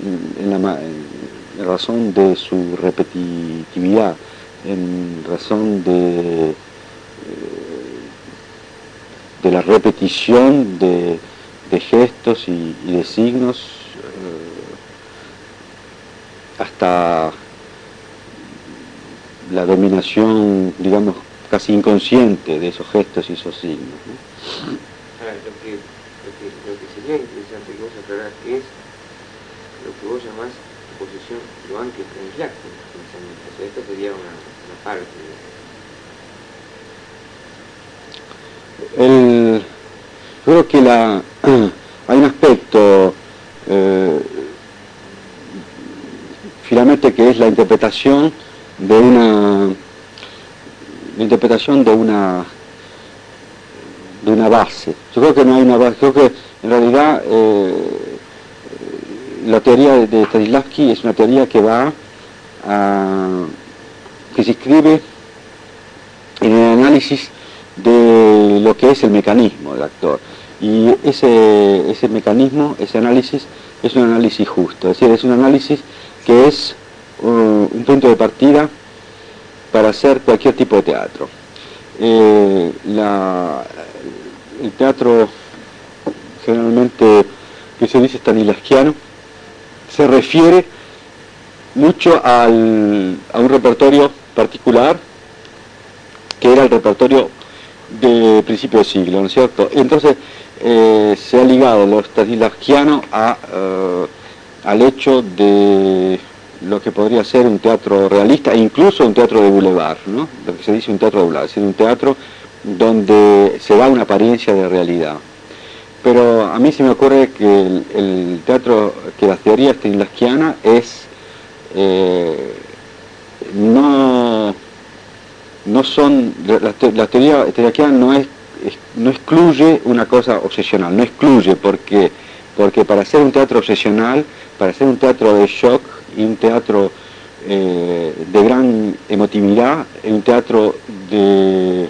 en razón de su repetitividad, en razón de la repetición de gestos y de signos, hasta la dominación, digamos, casi inconsciente de esos gestos y esos signos, ¿no? Ahora, lo que sería interesante que vos aclarás es lo que vos llamás posesión Joan que Stanislavski en los pensamientos. O sea, esta sería una parte de... Yo creo que hay un aspecto finalmente que es la interpretación de una base. Yo creo que no hay una base, creo que en realidad la teoría de Stanislavski es una teoría que se inscribe en el análisis de lo que es el mecanismo del actor. Y ese mecanismo, ese análisis, es un análisis justo, es decir, es un análisis que es un punto de partida para hacer cualquier tipo de teatro. El teatro generalmente que se dice stanislavskiano se refiere mucho a un repertorio particular que era el repertorio de principio de siglo, ¿no es cierto? Entonces se ha ligado lo stanislavskiano al hecho de lo que podría ser un teatro realista e incluso un teatro de boulevard, ¿no? Lo que se dice un teatro de boulevard, es decir, un teatro donde se da una apariencia de realidad. Pero a mí se me ocurre que el teatro, que la teoría stanislavskiana es no son, la teoría stanislavskiana no excluye una cosa obsesional, no excluye porque para hacer un teatro obsesional, para hacer un teatro de shock y un teatro de gran emotividad, un teatro de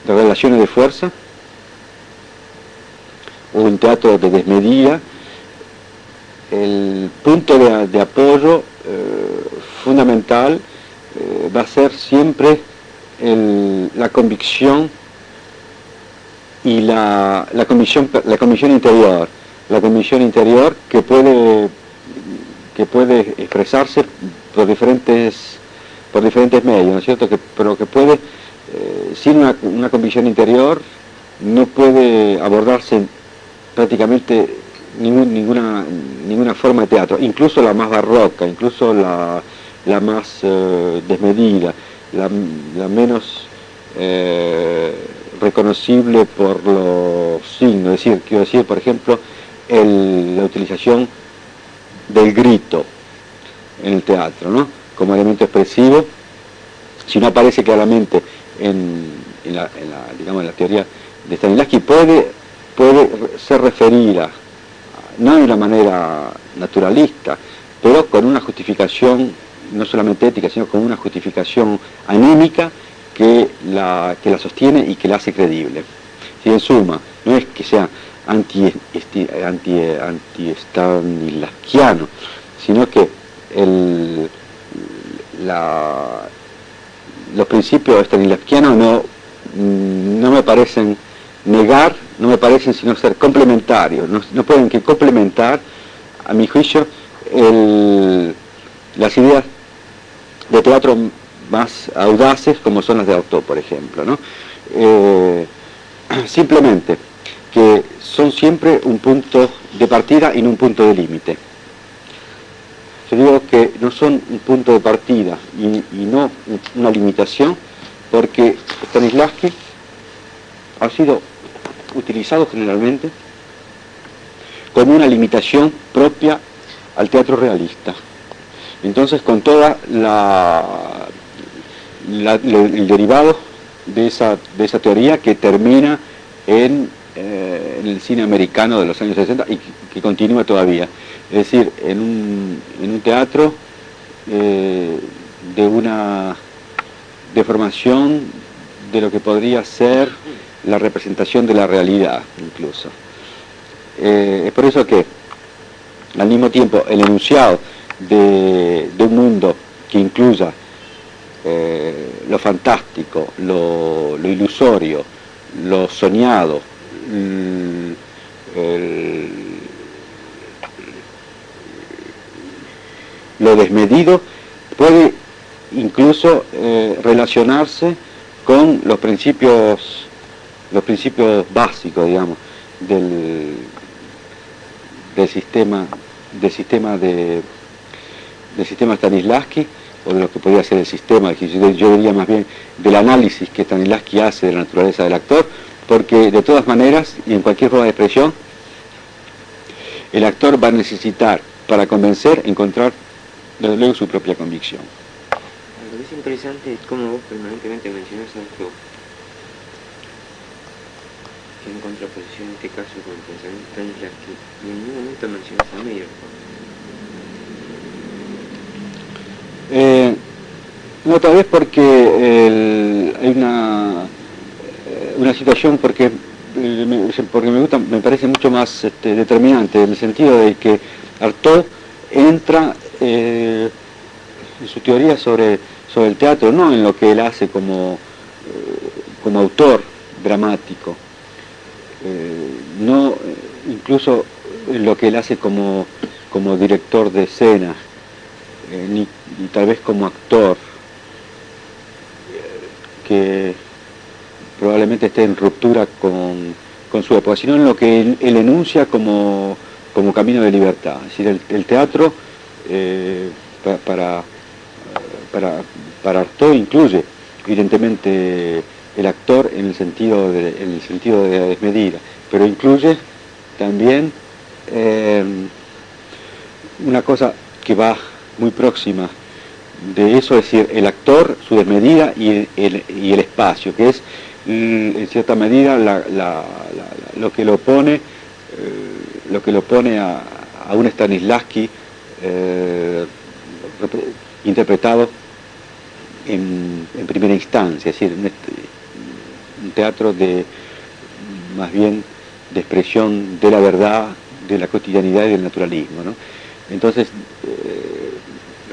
relaciones de fuerza, o un teatro de desmedida, el punto de apoyo fundamental va a ser siempre la convicción y la convicción interior que puede expresarse por diferentes medios, ¿no es cierto? Pero que puede, sin una convicción interior, no puede abordarse prácticamente ninguna forma de teatro, incluso la más barroca, incluso la más desmedida, la menos reconocible por los signos. Quiero decir, por ejemplo, la utilización del grito en el teatro, ¿no? Como elemento expresivo, si no aparece claramente en la teoría de Stanislavski, puede ser referida, no de una manera naturalista, pero con una justificación, no solamente ética, sino con una justificación anímica que la sostiene y que la hace creíble. Si en suma, no es que sea anti-stanislavskiano, sino que los principios stanislavskianos no me parecen negar, no me parecen sino ser complementarios, no pueden que complementar, a mi juicio, las ideas de teatro más audaces como son las de Artaud, por ejemplo, ¿no? Simplemente que son siempre un punto de partida y no un punto de límite. Yo digo que no son un punto de partida y no una limitación, porque Stanislavski ha sido utilizado generalmente como una limitación propia al teatro realista. Entonces, con toda el derivado de esa teoría que termina en el cine americano de los años 60 y que continúa todavía. Es decir, en un teatro de una deformación de lo que podría ser la representación de la realidad, incluso. Es por eso que al mismo tiempo el enunciado de un mundo que incluya lo fantástico, lo ilusorio, lo soñado, lo desmedido, puede incluso relacionarse con los principios básicos, digamos, del sistema Stanislavski, o de lo que podría ser el sistema, yo diría más bien del análisis que Stanislavski hace de la naturaleza del actor, porque de todas maneras, y en cualquier forma de expresión, el actor va a necesitar, para convencer, encontrar desde luego su propia convicción. Lo que es interesante es cómo vos permanentemente mencionás a esto, que en contraposición en este caso con el pensamiento Stanislavski, y en ningún momento mencionás a Meyerhold. No, tal vez porque hay una situación porque me parece mucho más determinante, en el sentido de que Artaud entra en su teoría sobre el teatro, no en lo que él hace como autor dramático, no incluso en lo que él hace como director de escena, ni tal vez como actor, que probablemente esté en ruptura con su época, sino en lo que él enuncia como camino de libertad. Es decir, el teatro para Artaud incluye evidentemente el actor en el sentido de la desmedida, pero incluye también una cosa que va muy próxima de eso, es decir, el actor, su desmedida y el espacio, que es en cierta medida lo que lo opone a un Stanislavski interpretado en primera instancia, es decir, un teatro más bien de expresión de la verdad, de la cotidianidad y del naturalismo, ¿no? Entonces,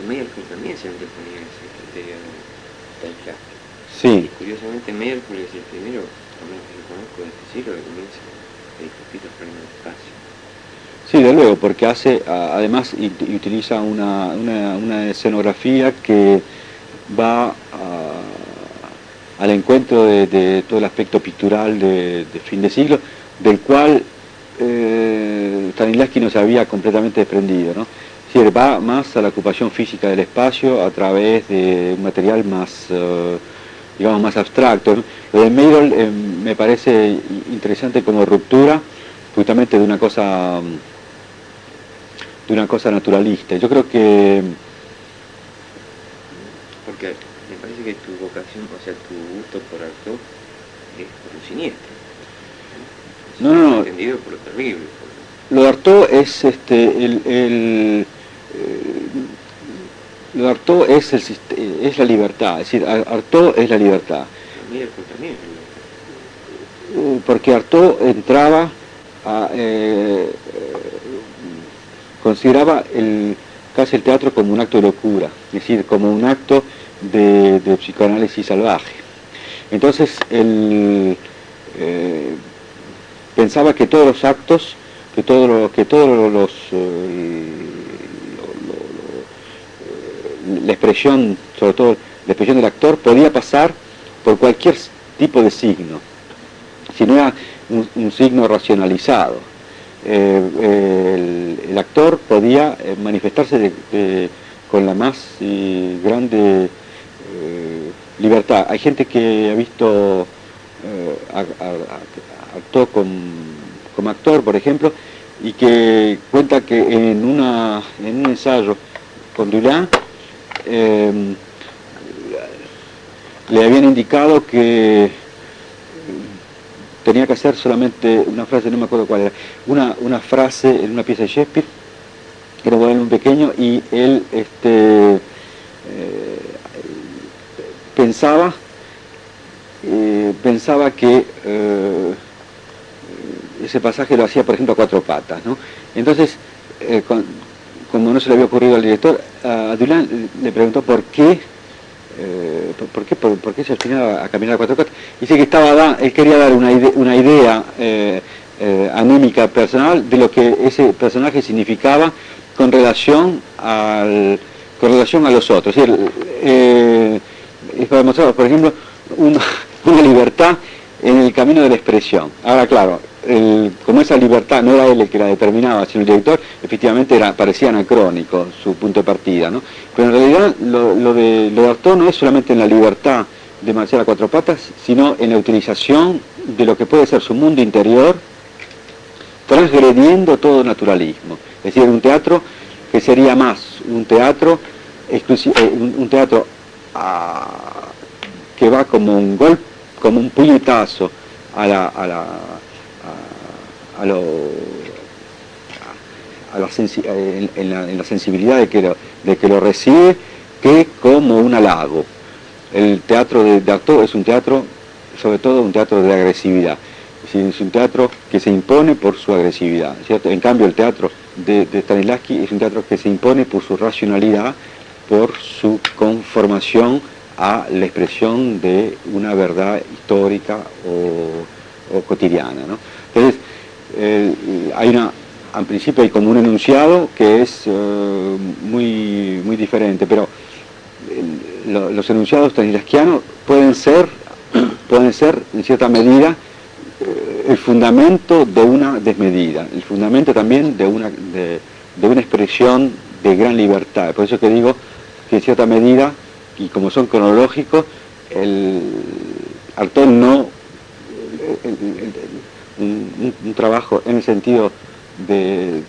Meyerhold también se anteponía a ese criterio de Stanislavski. Sí. Y curiosamente Meyerhold es el primero, por lo menos que yo conozco de este siglo, que comienza a discutir los problemas del espacio. Sí, de luego, porque además utiliza una escenografía que va al encuentro de todo el aspecto pictural de fin de siglo, del cual Stanislavski no se había completamente desprendido, ¿no? Es decir, va más a la ocupación física del espacio a través de un material más, digamos, más abstracto, ¿no? Lo de Meyerhold me parece interesante como ruptura justamente de una cosa naturalista. Yo creo que... Porque me parece que tu vocación, o sea, tu gusto por Artaud es por lo siniestro. No. Entendido por lo terrible. Lo de Artaud es lo de Artaud es la libertad, es decir, Artaud es la libertad. Meyerhold también es la libertad. Porque Artaud entraba consideraba casi el teatro como un acto de locura, es decir, como un acto de psicoanálisis salvaje. Entonces él pensaba que todos los actos, la expresión, sobre todo la expresión del actor, podía pasar por cualquier tipo de signo, si no era un signo racionalizado. El actor podía manifestarse con la más grande libertad. Hay gente que ha visto Artaud como actor, por ejemplo, y que cuenta que en un ensayo con Dulin le habían indicado que tenía que hacer solamente una frase, no me acuerdo cuál era, una frase en una pieza de Shakespeare, que era un volumen pequeño, y él pensaba que ese pasaje lo hacía, por ejemplo, a 4 patas, ¿no? Entonces como no se le había ocurrido al director, a Dulán le preguntó por qué se obstinaba a caminar a 4 patas. Dice que él quería dar una idea anímica personal de lo que ese personaje significaba con relación a los otros. Es decir, es para mostrar, por ejemplo, una libertad en el camino de la expresión. Ahora, claro, como esa libertad no era él el que la determinaba, sino el director, efectivamente parecía anacrónico su punto de partida, ¿no? Pero en realidad lo de Artaud no es solamente en la libertad de marchar a 4 patas, sino en la utilización de lo que puede ser su mundo interior, transgrediendo todo naturalismo. Es decir, un teatro que sería más un teatro que va como un golpe, como un puñetazo a la sensibilidad de que lo recibe, que como un halago. El teatro de Artaud es un teatro, sobre todo un teatro de agresividad. Es un teatro que se impone por su agresividad, ¿cierto? En cambio, el teatro de Stanislavski es un teatro que se impone por su racionalidad, por su conformación a la expresión de una verdad histórica o cotidiana, ¿no? Entonces, en principio hay como un enunciado que es muy, muy diferente, pero los enunciados stanislavskianos pueden ser en cierta medida el fundamento de una desmedida, el fundamento también de una expresión de gran libertad. Por eso que digo que en cierta medida, y como son cronológicos, Artaud no, un trabajo en el sentido de